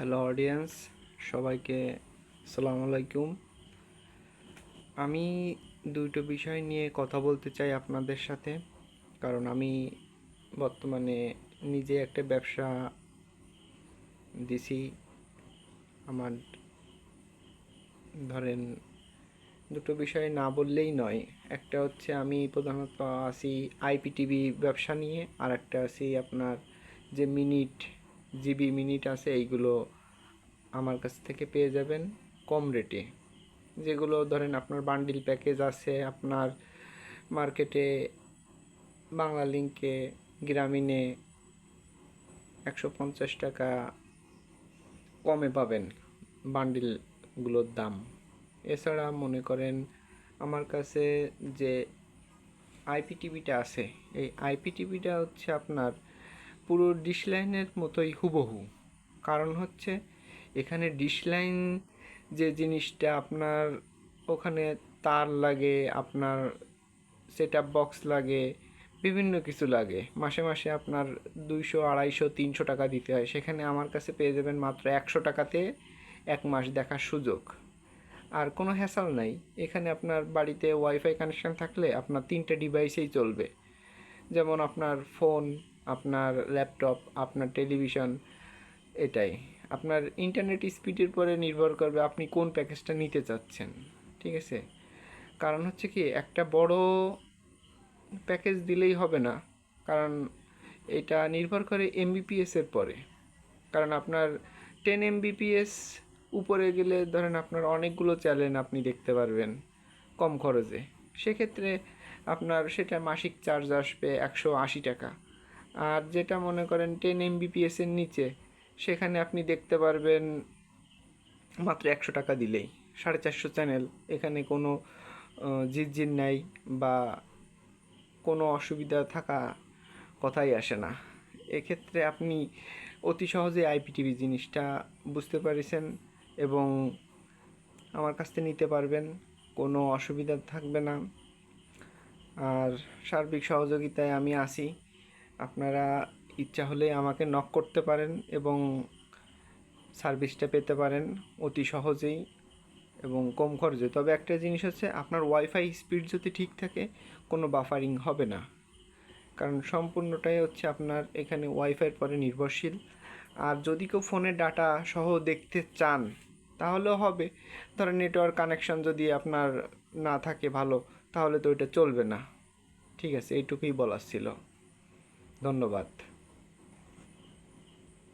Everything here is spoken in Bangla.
হ্যালো অডিয়েন্স, সবাইকে আসসালামু আলাইকুম। আমি দুটো বিষয় নিয়ে কথা বলতে চাই আপনাদের সাথে, কারণ আমি বর্তমানে নিজে একটা ব্যবসা দিছি। আমার ধরেন দুটো বিষয় না বললেই নয়। একটা হচ্ছে আমি প্রধানত আছি আইপিটিভি ব্যবসা নিয়ে, আর একটা আছি আপনার যে জিবি মিনিট আছে, এইগুলো আমার কাছ থেকে পেয়ে যাবেন কম রেটে। যেগুলো ধরেন আপনার বান্ডিল প্যাকেজ আছে আপনার মার্কেটে, বাংলা লিংকে, গ্রামীণে 150 টাকা কমে পাবেন বান্ডিলগুলোর দাম। এছাড়া মনে করেন আমার কাছে যে আইপিটিভিটা আছে, এই আইপিটিভিটা হচ্ছে আপনার পুরো ডিশ লাইনের মতোই হুবহু। কারণ হচ্ছে এখানে ডিশ লাইন যে জিনিসটা আপনার ওখানে তার লাগে, আপনার সেট আপ বক্স লাগে, বিভিন্ন কিছু লাগে, মাসে মাসে আপনার 200, 250, 300 টাকা দিতে হয়। সেখানে আমার কাছে পেয়ে যাবেন মাত্র 100 টাকাতে 1 মাস দেখার সুযোগ। আর কোনো হ্যাসাল নাই। এখানে আপনার বাড়িতে ওয়াইফাই কানেকশান থাকলে আপনার 3টে ডিভাইসেই চলবে, যেমন আপনার ফোন, আপনার ল্যাপটপ, আপনার টেলিভিশন। এটাই আপনার ইন্টারনেট স্পিডের পরে নির্ভর করবে আপনি কোন প্যাকেজটা নিতে চাচ্ছেন। ঠিক আছে? কারণ হচ্ছে কি, একটা বড় প্যাকেজ দিলেই হবে না, কারণ এটা নির্ভর করে এমবিপিএসের পরে। কারণ আপনার 10 MBPS উপরে গেলে ধরেন আপনার অনেকগুলো চ্যানেল আপনি দেখতে পারবেন কম খরচে। সেক্ষেত্রে আপনার সেটা মাসিক চার্জ আসবে 180 টাকা। আর যেটা মনে করেন 10 MBPS-এর নিচে, সেখানে আপনি দেখতে পারবেন মাত্র 100 টাকা দিলেই 450 চ্যানেল। এখানে কোনো ঝিরঝির নাই বা কোনো অসুবিধা থাকা কথাই আসে না। এক্ষেত্রে আপনি অতি সহজে আইপিটিভি জিনিসটা বুঝতে পারছেন এবং আমার কাছ থেকে নিতে পারবেন, কোনো অসুবিধা থাকবে না। আর সার্বিক সহযোগিতায় আমি আছি। আপনারা ইচ্ছা হলে আমাকে নক করতে পারেন এবং সার্ভিসটা পেতে পারেন অতি সহজেই এবং কম খরচে। তবে একটা জিনিস হচ্ছে, আপনার ওয়াইফাই স্পিড যদি ঠিক থাকে কোনো বাফারিং হবে না, কারণ সম্পূর্ণটাই হচ্ছে আপনার এখানে ওয়াইফাইয়ের পরে নির্ভরশীল। আর যদি কেউ ফোনে ডাটা সহ দেখতে চান তাহলেও হবে। ধরেন নেটওয়ার্ক কানেকশন যদি আপনার না থাকে ভালো, তাহলে তো ওইটা চলবে না। ঠিক আছে, এইটুকুই বলার ছিল। ধন্যবাদ।